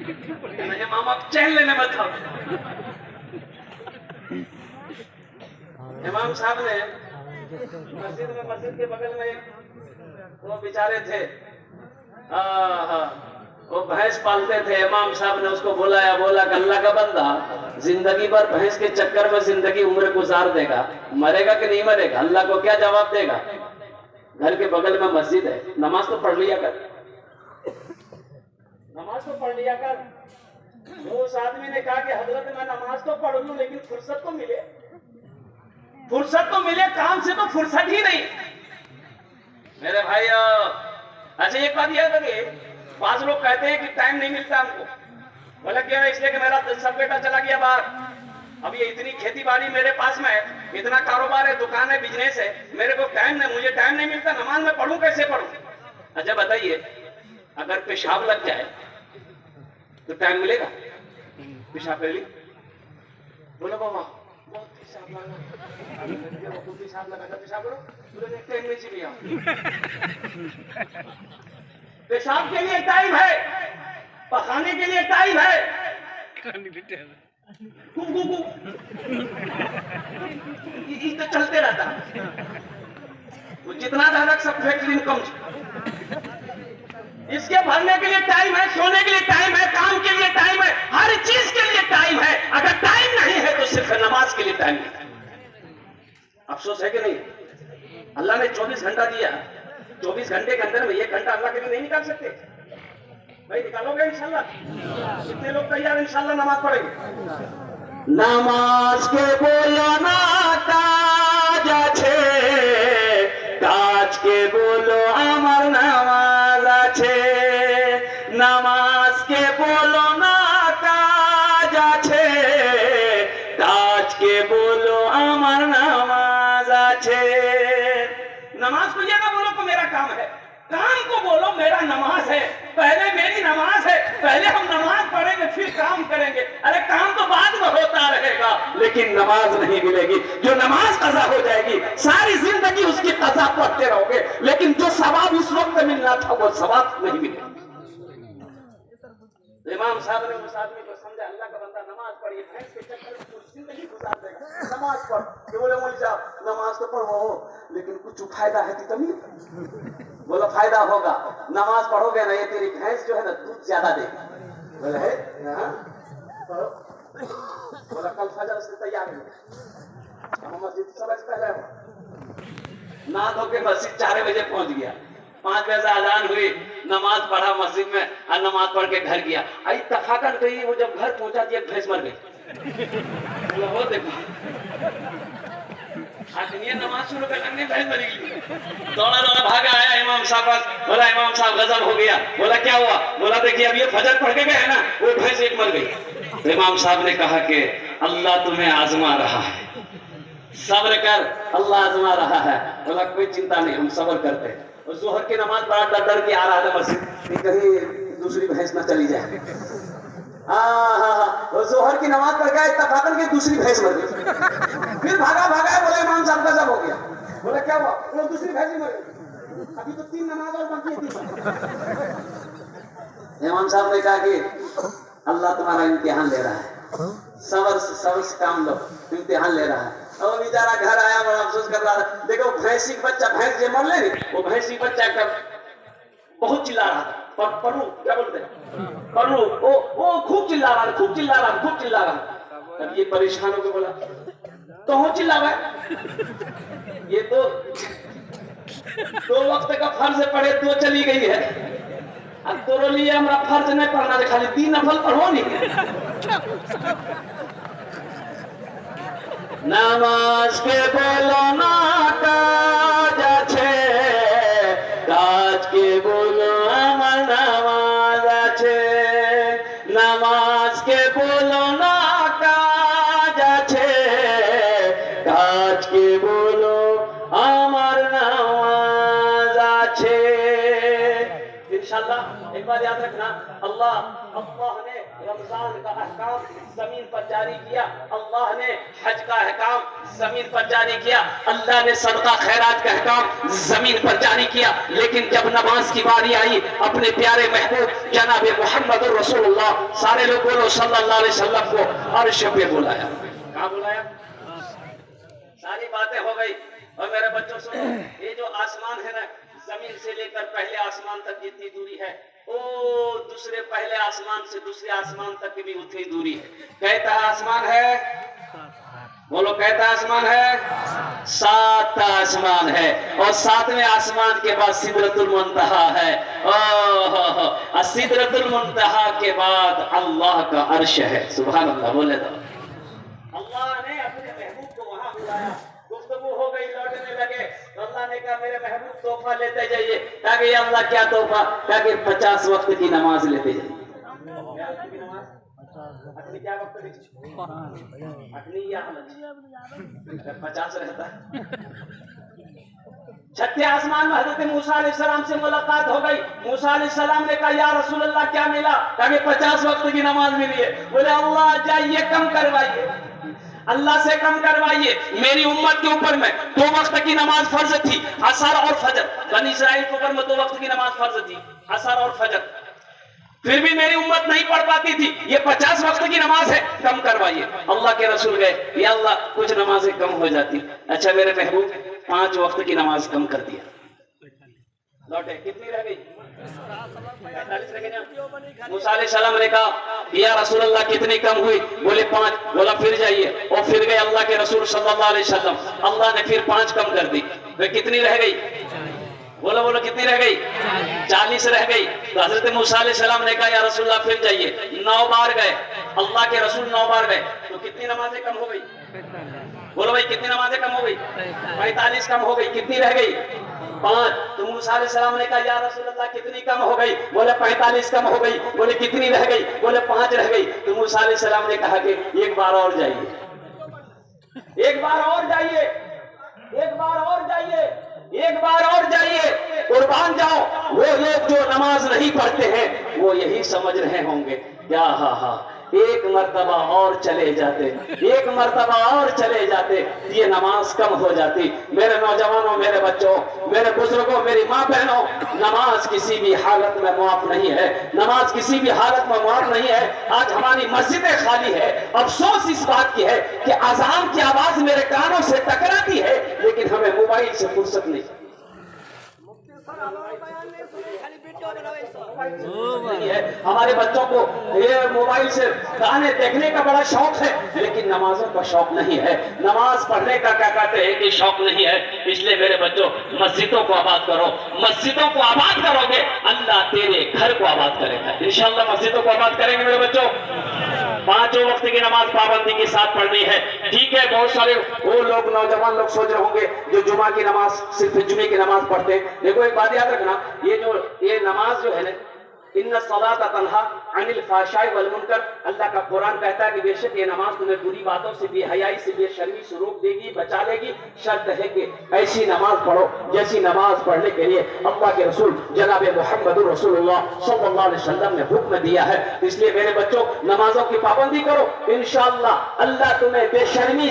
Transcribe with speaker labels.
Speaker 1: इमाम आप चैन लेने मत आओ। इमाम साहब ने मस्जिद के बगल में वो बेचारे थे, वो भैंस पालते थे। इमाम साहब ने उसको बुलाया, बोला कि अल्लाह का बंदा जिंदगी भर भैंस के चक्कर में जिंदगी उम्र गुजार देगा, मरेगा कि नहीं मरेगा? अल्लाह को क्या जवाब देगा? घर के बगल में मस्जिद है, नमाज तो पढ़ लिया कर, नमाज तो पढ़ लिया कर। तो उस आदमी ने कहा कि हजरत मैं नमाज तो पढ़ लूं लेकिन फुर्सत तो मिले, फुर्सत तो मिले, काम से तो फुर्सत ही नहीं। मेरे भाई अच्छा एक बात यह है कि बाज लोग कहते हैं कि टाइम नहीं मिलता हमको। बोला क्यों? इसलिए कि मेरा सब बेटा चला गया बाहर, अब ये इतनी खेती बाड़ी मेरे पास में है, इतना कारोबार है, दुकान है, बिजनेस है, मेरे को टाइम नहीं, मुझे टाइम नहीं मिलता, नमाज में पढ़ूं कैसे पढ़ूं? अच्छा बताइए, अगर पेशाब लग जाए तो टाइम मिलेगा? पेशाब कर ली, बोलो बाबा बहुत पेशाब लगा, पेशाब लगा, पेशाब करो, टाइम नहीं चाहिए। पेशाब के लिए टाइम है, पखाने के लिए टाइम है, तो चलते रहता, वो जितना ज्यादा सब फैक्ट्री कम। इसके भरने के लिए टाइम है, सोने के लिए टाइम है, काम के लिए टाइम है, हर चीज के लिए टाइम है। अगर टाइम नहीं है तो सिर्फ नमाज के लिए टाइम है। अफसोस है कि नहीं? अल्लाह ने 24 घंटा दिया, 24 घंटे के अंदर में 1 घंटा अल्लाह के लिए नहीं निकाल सकते? भाई निकालोगे इंशाल्लाह? कितने लोग तैयार इंशाल्लाह नमाज पढ़ेंगे? नमाज के बोलो ना काज আছে, काज के बोलो আমার নামাজ আছে, নামাজ के बोलो ना काज আছে, काज के बोलो আমার নামাজ আছে। नमाज को ये ना बोलो कि मेरा काम है, काम को बोलो मेरा नमाज है। पहले मेरी नमाज है, पहले हम नमाज पढ़ेंगे फिर काम करेंगे। अरे काम तो बाद में होता रहेगा लेकिन नमाज नहीं मिलेगी। जो नमाज कज़ा हो जाएगी सारी जिंदगी उसकी कज़ा पढ़ते रहोगे, लेकिन जो सवाब उस वक्त मिलना था वो सवाब नहीं मिलेगा। इमाम साहब ने उस आदमी को समझा, अल्लाह का बंदा नमाज पढ़िए, भैंस के चक्कर में पूरी जिंदगी गुजार देगा, नमाज पढ़। कि बोले मौलवी साहब नमाज तो पढ़ो लेकिन कुछ फायदा है तभी। बोला फायदा होगा, नमाज पढ़ोगे ना ये तेरी भैंस जो है ना दूध ज्यादा देगी। बोले है पढ़ो। बोला कल फजर से तैयार हो, मस्जिद समझ पहले नहा धो के मस्जिद 4 बजे पहुंच गया, 5 बजे अजान हुई, नमाज पढ़ा मस्जिद में और नमाज पढ़ के घर गया। आई तफाकत गई, वो जब घर पहुंचा दिया भैंस मर गई। हो देखो आदमी नमाज शुरू कर लगने भैंस मर गई। दौड़ा दौड़ा भागा आया इमाम साहब, बोला इमाम साहब गजब हो गया। बोला क्या हुआ? बोला देखिए अब ये फजर पढ़ के गए ना, वो भैंस एक मर गई। तो इमाम साहब ने कहा कि अल्लाह तुम्हें आजमा रहा है, सब्र कर, अल्लाह आजमा रहा है। बोला कोई चिंता नहीं, हम सब्र करते हैं। जोहर की नमाज पढ़ा, डर के आ रहा था मस्जिद, कहीं दूसरी भैंस ना चली जाए। जोहर की नमाज पढ़ गया, इत्तफाकन की दूसरी भैंस मर गई। फिर भागा बोला इमाम साहब का सब हो गया। बोला क्या हुआ? बोला दूसरी भैंस मर गई, अभी तो 3 नमाज और बाकी है। इमाम साहब ने कहा कि अल्लाह तुम्हारा इम्तिहान ले रहा है, सब्र से काम लो, इम्तिहान ले रहा है। और बेचारा घर आया, बड़ा अफसोस कर रहा था। देखो भैंसी बच्चा, भैंस जो मर ले, वो भैंसी बच्चा का बहुत चिल्ला रहा था, परू क्या बोलते हैं, परू, वो खूब चिल्ला रहा। तब ये परेशान होकर बोला तो हो चिल्ला रहा है, ये तो 2 वक्त का फर्ज पढ़े 2 चली गई है, अब तोरो लिए हमारा फर्ज नहीं पढ़ना, खाली 3 नफल पढ़ो नहीं। नमाज के बोलो ना काज আছে, काज के बोलो আমার নামাজ আছে, नमाज के बोलो ना काज আছে, काज के बोलो আমার নামাজ আছে। इंशाल्लाह एक बात याद रखना, अल्लाह ने रमजान का अहकाम जमीन पर जारी किया, अल्लाह ने हज का अहकाम जमीन पर जारी किया, अल्लाह ने सदका खैरात का अहकाम जमीन पर जारी किया। लेकिन जब नमाज की बारी आई, अपने प्यारे महबूब जनाब मोहम्मद रसूलुल्लाह, सारे लोग बोलो सल्लल्लाहु अलैहि वसल्लम को अर्श पे बुलाया। कहाँ बुलाया? सारी बातें हो गई। और मेरे बच्चों सुनो, ये जो आसमान है ना, जमीन से लेकर पहले आसमान तक जितनी दूरी है, ओ दूसरे पहले आसमान से दूसरे आसमान तक की भी उतनी दूरी है। कहता आसमान है, बोलो कहता आसमान है, 7 आसमान है। और 7वें आसमान के बाद सिदरतुल मुंतहा है। ओह, सिदरतुल मुंतहा के बाद अल्लाह का अर्श है। सुभान अल्लाह, बोले तो अल्लाह ने अपने महबूब को वहां बुलाया। गुफ्तगू हो गई, लौटने लगे। अल्लाह ने कहा मेरे महबूब तोहफा लेते जाइए। कहा कि अल्लाह क्या तोहफा? कहा कि 50 वक्त की नमाज लेते जाइए। अपनी क्या वक्त अपनी या 50 रहता है। 6ठे आसमान में हजरत मूसा अलैहिस्सलाम से मुलाकात हो गई। मूसा अलैहिस्सलाम ने कहा या रसूल अल्लाह क्या मिला? कहा कि 50 वक्त की नमाज मिली है। बोले अल्लाह जाइए कम करवाइए, अल्लाह से कम करवाइए। मेरी उम्मत के ऊपर में 2 वक्त की नमाज फर्ज थी, असर और फजर। बनी इस्राइल के ऊपर में 2 वक्त की नमाज फर्ज थी, असर और फजर। फिर भी मेरी उम्मत नहीं पढ़ पाती थी। ये 50 वक्त की नमाज है, कम करवाइए। अल्लाह के रसूल गए, या अल्लाह कुछ नमाजें कम हो जाती। अच्छा मेरे महबूब 5 वक्त की नमाज कम कर दिया। लौटे, कितनी रह गई? 45 रह गई। मूसा अलैहिस्सलाम ने कहा या रसूल अल्लाह कितनी कम हुई? बोले 5। बोला फिर जाइए। और फिर गए अल्लाह के रसूल सल्लल्लाहु अलैहि वसल्लम। अल्लाह ने फिर 5 कम कर दी। वे कितनी रह गई? बोलो बोलो कितनी रह गई? 40 रह गई। तो हजरत मूसा अलैहिस्सलाम ने कहा या रसूल अल्लाह फिर जाइए। 9 बार गए, अल्लाह के रसूल 9 बार गए। तो कितनी नमाजें कम हो गई? बोलो भाई कितनी नमाजें कम हो गई? 45 कम हो गई। कितनी रह गई? 5। तो मूसा अलैहिस्सलाम ने कहा या रसूल अल्लाह कितनी कम हो गई? बोले 45 कम हो गई। बोले कितनी रह गई? बोले 5 रह गई। तो मूसा अलैहिस्सलाम ने कहा कि एक बार और जाइए, एक बार और जाइए, एक बार और जाइए, एक बार और जाइए, कुर्बान जाओ। वो लोग जो नमाज नहीं पढ़ते हैं वो यही समझ रहे होंगे क्या हा एक मर्तबा और चले जाते, एक मर्तबा और चले जाते, ये नमाज कम हो जाती। मेरे नौजवानों, मेरे बच्चों, मेरे बुजुर्गों, मेरी माँ बहनों, नमाज किसी भी हालत में माफ नहीं है। नमाज किसी भी हालत में माफ नहीं है। आज हमारी मस्जिदें खाली है। अफसोस इस बात की है कि अजान की आवाज मेरे कानों से टकराती है, लेकिन हमें मोबाइल से फुर्सत नहीं है। हमारे बच्चों को ये मोबाइल से गाने देखने का बड़ा शौक है, लेकिन नमाजों का शौक नहीं है। नमाज पढ़ने का क्या कहते हैं कि शौक नहीं है। इसलिए मेरे बच्चों मस्जिदों को आबाद करो। मस्जिदों को आबाद करोगे अल्लाह तेरे घर को आबाद करेगा। इंशाअल्लाह मस्जिदों को आबाद करेंगे मेरे बच्चों। 5 वक्त की नमाज पाबंदी के साथ पढ़नी है। ठीक है, बहुत सारे वो लोग नौजवान लोग सोच रहे होंगे जो जुमा की नमाज सिर्फ जुमे की नमाज पढ़ते हैं। देखो एक बात याद रखना, ये नमाज जो है ना, इन्ना सलाता तन्हा अनिल फाहशाई वल मुनकर, अल्लाह का कुरान कहता है कि बेशक ये नमाज तुम्हें बुरी बातों से, बेहयाई से, बेशर्मी से रोक देगी, बचा लेगी। शर्त है कि ऐसी नमाज पढ़ो जैसी नमाज पढ़ने के लिए अल्लाह के रसूल जनाब मोहम्मद रसूलुल्लाह सल्लल्लाहु अलैहि वसल्लम ने हुक्म दिया है। इसलिए मेरे बच्चों नमाजों की पाबंदी करो, इंशाअल्लाह अल्लाह तुम्हें बेशर्मी